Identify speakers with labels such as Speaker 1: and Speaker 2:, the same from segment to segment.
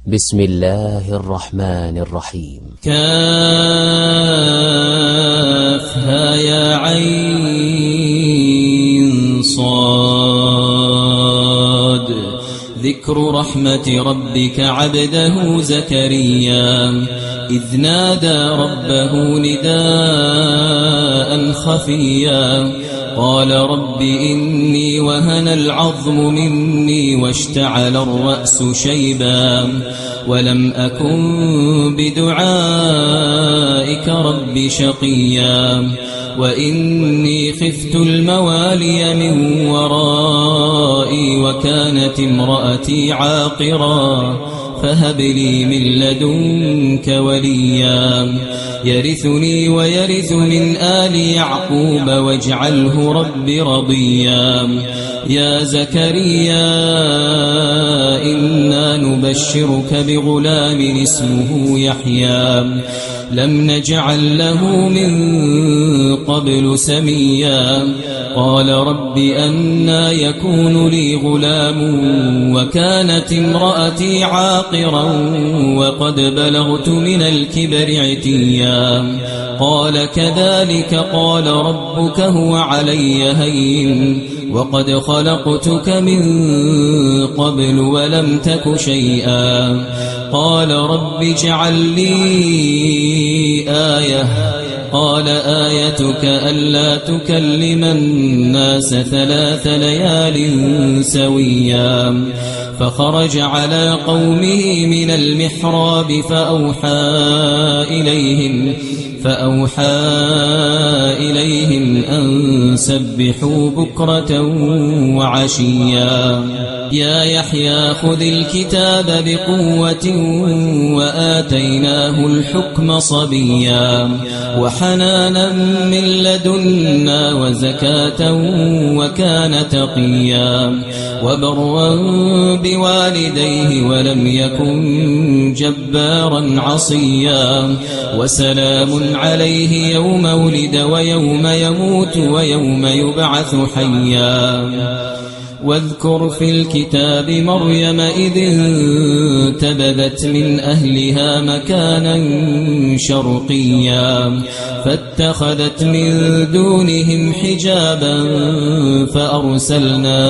Speaker 1: بسم الله الرحمن الرحيم.
Speaker 2: كافها يا عين صاد. ذكر رحمة ربك عبده زكريا إذ نادى ربه نداء خفيا قال رب إني وهن العظم مني واشتعل الرأس شيبا ولم أكن بدعائك رب شقيا وإني خفت الموالي من ورائي وكانت امرأتي عاقرا فهب لي من لدنك وليا يرثني ويرث من آل يعقوب واجعله رب رضيا. يا زكريا إنا نبشرك بغلام اسمه يحيى لم نجعل له من قبل سميا قال رب أنى يكون لي غلام وكانت امرأتي عاقرا وقد بلغت من الكبر عتيا قال كذلك قال ربك هو علي هين وقد خلقتك من قبل ولم تك شيئا قال رب اجعل لي آية قال آيتك ألا تكلم الناس 3 ليال سويا فخرج على قومه من المحراب فأوحى إليهم أن سبحوا بكرة وعشيا. يا يحيى خذ الكتاب بقوة وآتيناه الحكم صبيا وحنانا من لدنا وزكاة وكان تقيا وبرا بوالديه ولم يكن جبارا عصيا وسلام عليه يوم ولد ويوم يموت ويوم يبعث حيا. واذكر في الكتاب مريم إذ انتبذت من أهلها مكانا شرقيا فاتخذت من دونهم حجابا فأرسلنا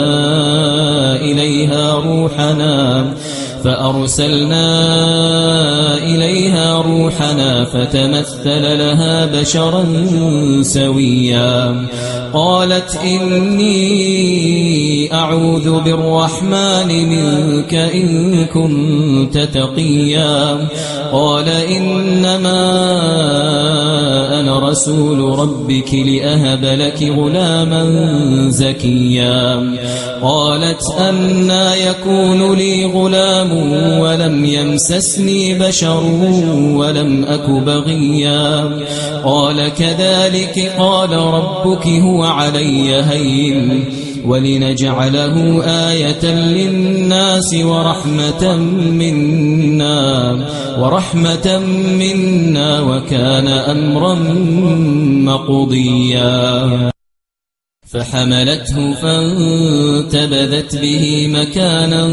Speaker 2: إليها روحنا فتمثل لها بشرا سويا قالت إني أعوذ بالرحمن منك إن كنت تقيا قال إنما أنا رسول ربك لأهب لك غلاما زكيا قالت أنى يكون لي غلام ولم يمسسني بشر ولم أك بغيا قال كذلك قال ربك هو علي هين ولنجعله آية للناس ورحمة منا وكان أمرا مقضيا. فحملته فانتبذت به مكانا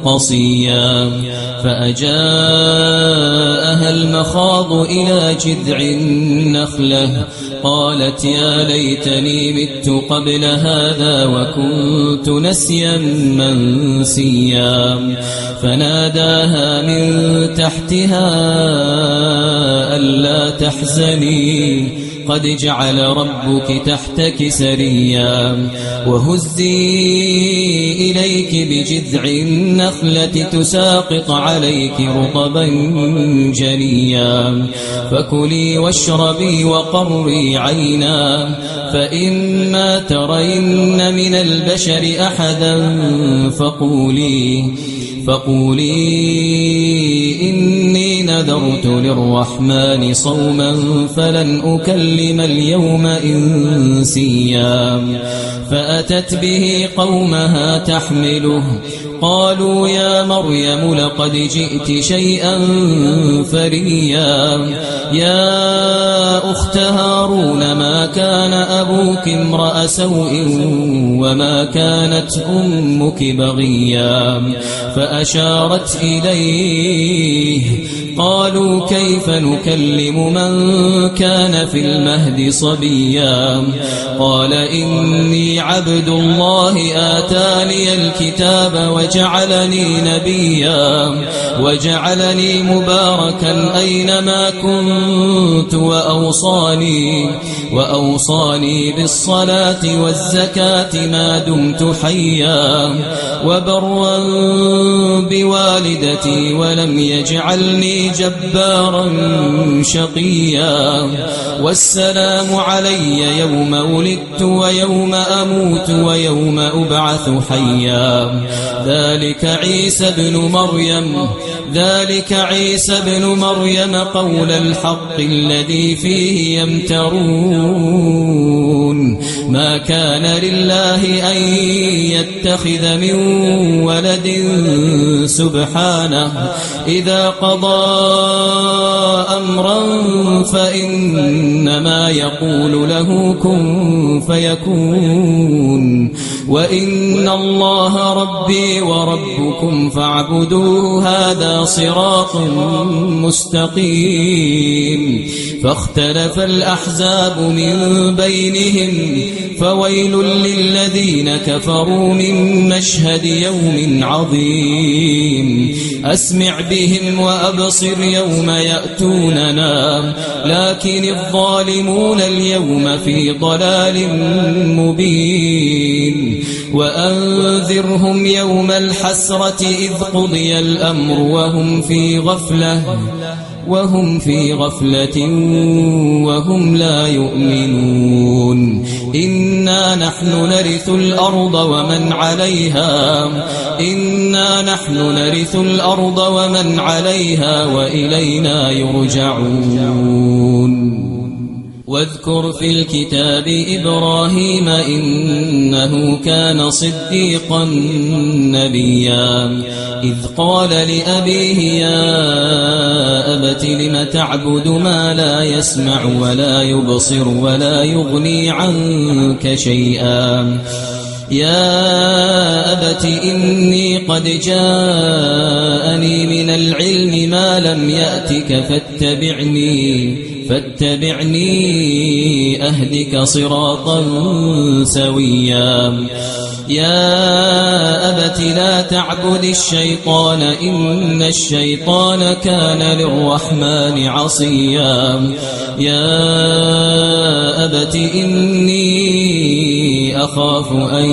Speaker 2: قصيا فأجاءها المخاض إلى جذع النخلة قالت يا ليتني مت قبل هذا وكنت نسيا منسيا فناداها من تحتها ألا تحزني قد جعل ربك تحتك سريا وهزي إليك بجذع النخلة تساقط عليك رطبا جنيا فكلي واشربي وقري عينا فإما ترين من البشر أحدا فقولي إني نذرت للرحمن صوما فلن أكلم اليوم إنسيا فأتت به قومها تحمله قالوا يا مريم لقد جئت شيئا فريا يا أخت هارون ما كان أبوك امرأ سوء وما كانت أمك بغيا فأشارت إليه قالوا كيف نكلم من كان في المهد صبيا قال إني عبد الله آتاني الكتاب وجعلني نبيا وجعلني مباركا أينما كنت وأوصاني بالصلاة والزكاة ما دمت حيا وبرا بوالدتي ولم يجعلني جبارا شقيا والسلام علي يوم ولدت ويوم أموت ويوم أبعث حيا ذلك عيسى بن مريم قول الحق الذي فيه يمترون ما كان لله أن يتخذ من ولد سبحانه إذا قضى أمرا فإنما يقول له كن فيكون وإن الله ربي وربكم فاعبدوه هذا صراط مستقيم فاختلف الأحزاب من بينهم فويل للذين كفروا من مشهد يوم عظيم أسمع بهم وأبصر يوم يأتوننا لكن الظالمون اليوم في ضلال مبين وأنذرهم يوم الحسرة إذ قضي الأمر وهم في غفلة وهم لا يؤمنون إنا نحن نرث الأرض ومن عليها وإلينا يرجعون واذكر في الكتاب إبراهيم إنه كان صديقا نبيا إذ قال لأبيه يا أبت لم تعبد ما لا يسمع ولا يبصر ولا يغني عنك شيئا يا أبت إني قد جاءني من العلم ما لم يأتك فاتبعني أهدك صراطا سويا يا أبت لا تعبد الشيطان إن الشيطان كان للرحمن عصيا يا أبت إني أخاف أن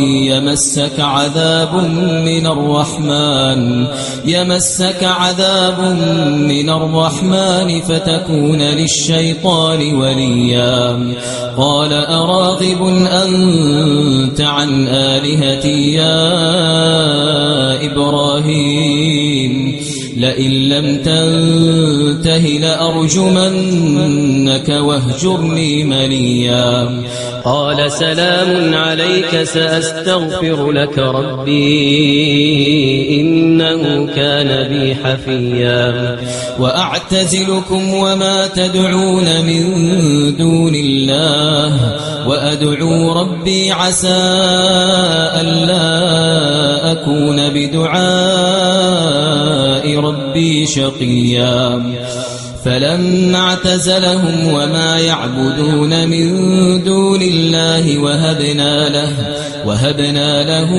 Speaker 2: يمسك عذاب من الرحمن فتكون للشيطان وليا قال أراغب أنت عن آلهتي يا إبراهيم لئن لم تنته لأرجمنك واهجرني مليا قال سلام عليك سأستغفر لك ربي إنه كان بي حفيا وأعتزلكم وما تدعون من دون الله وأدعو ربي عسى ألا أكون بدعاء ربي شقيا فلما اعتزلهم وما يعبدون من دون الله وهبنا له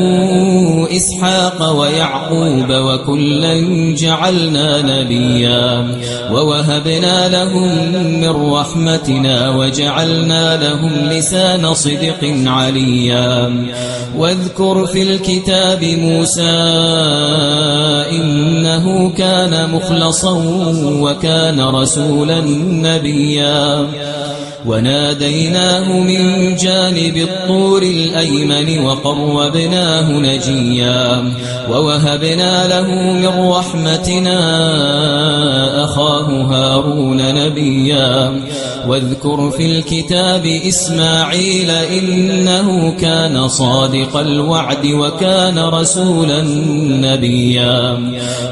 Speaker 2: إسحاق ويعقوب وكلا جعلنا نبيا ووهبنا لهم من رحمتنا وجعلنا لهم لسان صدق عليا واذكر في الكتاب موسى إنه كان مخلصا وكان رسولا نبيا وناديناه من جانب الطور الأيمن وقربناه نجيا ووهبنا له من رحمتنا أخاه هارون نبيا واذكر في الكتاب إسماعيل إنه كان صادق الوعد وكان رسولا نبيا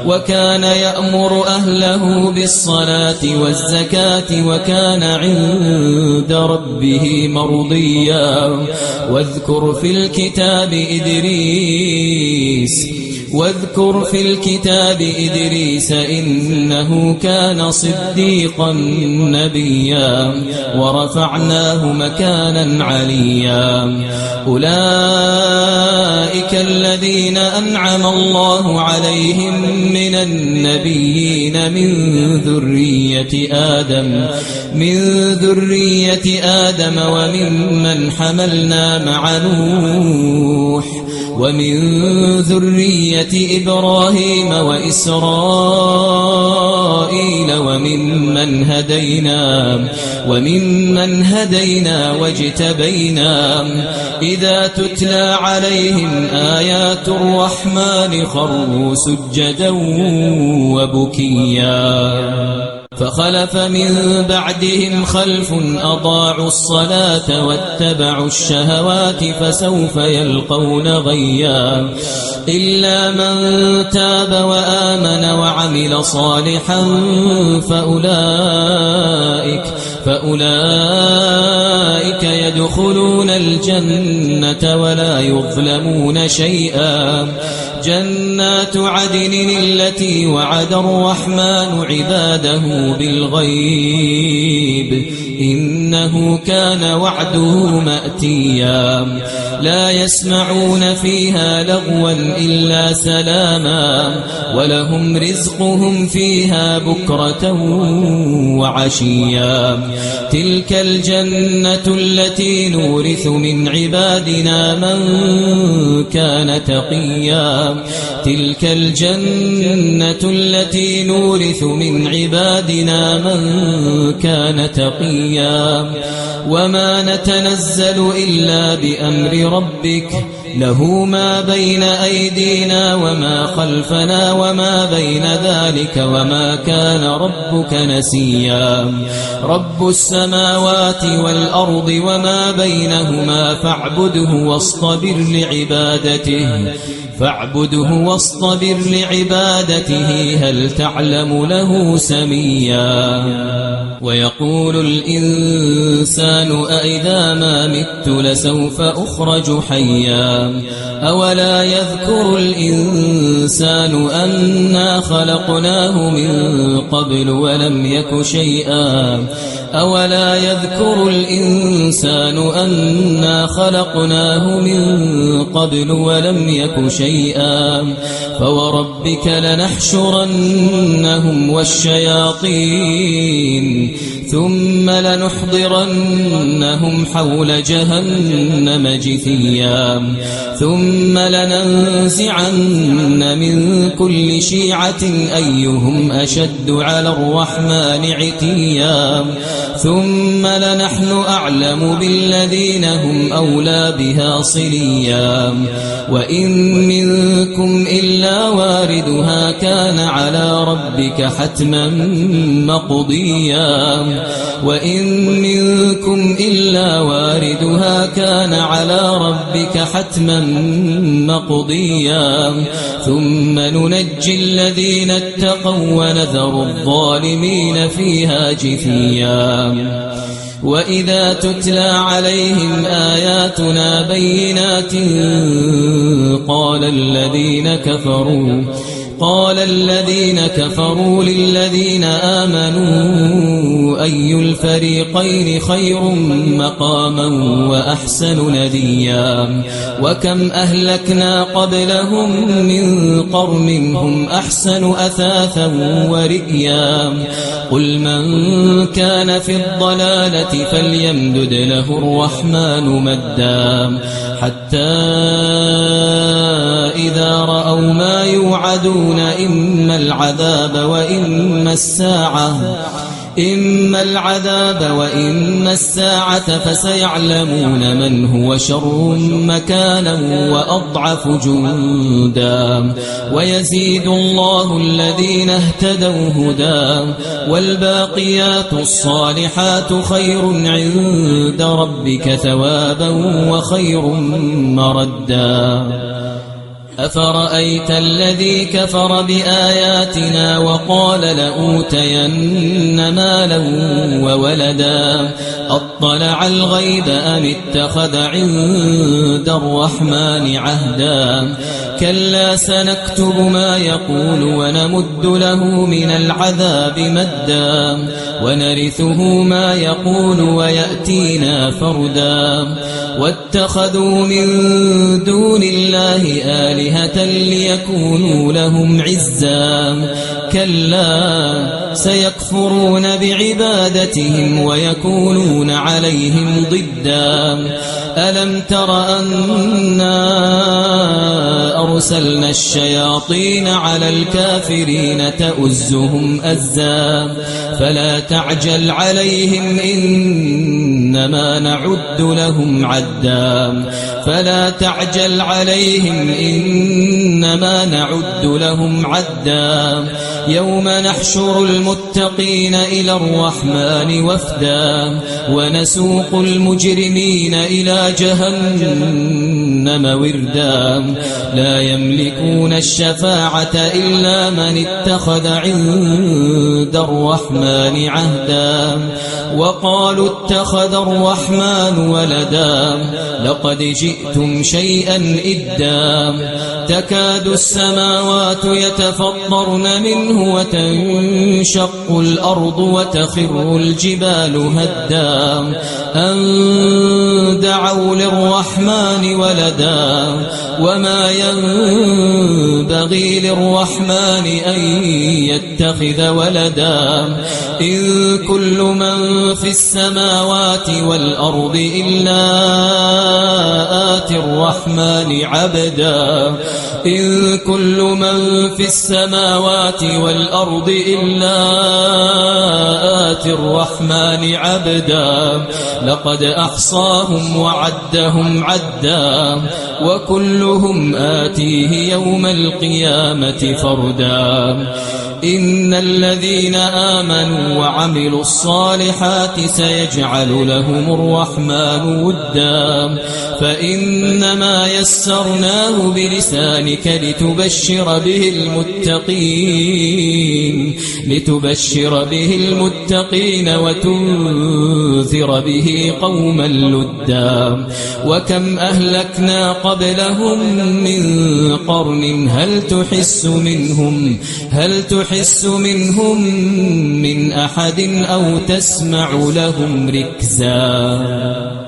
Speaker 2: وكان يأمر أهله بالصلاة والزكاة وكان عند ربه مرضيا واذكر في الكتاب إدريس إنه كان صديقا نبيا ورفعناه مكانا عليا أولئك الذين أنعم الله عليهم من النبيين من ذرية آدم وممن حملنا مع نوح ومن ذرية إبراهيم وإسرائيل وممن هدينا واجتبينا إذا تتلى عليهم آيات الرحمن خروا سجدا وبكيا فخلف من بعدهم خلف أضاعوا الصلاة واتبعوا الشهوات فسوف يلقون غيا إلا من تاب وآمن وعمل صالحا فأولئك يدخلون الجنة ولا يظلمون شيئا جنات عدن التي وعد الرحمن عباده بالغيب إنه كان وعده مأتيا لا يسمعون فيها لغوا إلا سلاما ولهم رزقهم فيها بكرة وعشيا تلك الجنة التي نورث من عبادنا من كان تقيا تلك الجنة التي نورث من عبادنا من كان تقيا وما نتنزل إلا بأمر ربك له ما بين أيدينا وما خلفنا وما بين ذلك وما كان ربك نسيا رب السماوات والأرض وما بينهما فاعبده واصطبر لعبادته هل تعلم له سميا ويقول الإنسان أإذا ما مت لسوف أخرج حيا أولا يذكر الإنسان أنا خلقناه من قبل ولم يك شيئا أولا يذكر الإنسان أنا خلقناه من قبل ولم يك شيئا فوربك لنحشرنهم والشياطين ثم لنحضرنهم حول جهنم جثيا ثم لننزعن من كل شيعة أيهم أشد على الرحمن عتيا ثم لنحن أعلم بالذين هم أولى بها صليا وإن منكم إلا واردها كان على ربك حتما مقضيا وإن منكم إلا واردها كان على ربك حتما مقضيا ثم ننجي الذين اتقوا ونذر الظالمين فيها جثيا وإذا تتلى عليهم آياتنا بينات قال الذين كفروا للذين آمنوا أي الفريقين خير مقاما وأحسن نديا وكم أهلكنا قبلهم من قرن هم أحسن أثاثا ورئيا قل من كان في الضلالة فليمدد له الرحمن مدا حتى إذا رأوا ما يوعدون إما العذاب وإما الساعة فسيعلمون من هو شر مكانا وأضعف جندا ويزيد الله الذين اهتدوا هدى والباقيات الصالحات خير عند ربك ثوابا وخير مردا أفرأيت الذي كفر بآياتنا وقال لأوتين مالا وولدا أطلع الغيب أم اتخذ عند الرحمن عهدا كلا سنكتب ما يقول ونمد له من العذاب مدا ونرثه ما يقول ويأتينا فردا واتخذوا من دون الله آلهة ليكونوا لهم عزا كلا سيكفرون بعبادتهم ويكونون عليهم ضدا ألم تر أنا أرسلنا الشياطين على الكافرين تؤزهم أزا فلا تعجل عليهم إنما نعد لهم عدا فلا تعجل عليهم إنما نعد لهم عدا يوم نحشر المتقين إلى الرحمن وفدا ونسوق المجرمين إلى جهنم وردا لا يملكون الشفاعة إلا من اتخذ عند الرحمن عهدا وقالوا اتخذ الرحمن ولدا لقد جئتم شيئا إدا تكاد السماوات يتفطرن منه وتنشق الأرض وتخر الجبال هدا أن دعوا للرحمن ولدا وما ينبغي للرحمن أن يتخذ ولدا إن كل من في السماوات والأرض إلا آتي الرحمن عبدا إن كل من في السماوات والأرض إلا آتي الرحمن عبدا لقد أحصاهم وعدهم عدا وكلهم آتيه يوم القيامة فردا إن الذين آمنوا وعملوا الصالحات سيجعل لهم الرحمن ودا فإنما يسرناه بلسانك لتبشر به المتقين وتنذر به قوما لدا وكم أهلكنا قبلهم من قرن هل تحس منهم من أحد أو تسمع لهم ركزا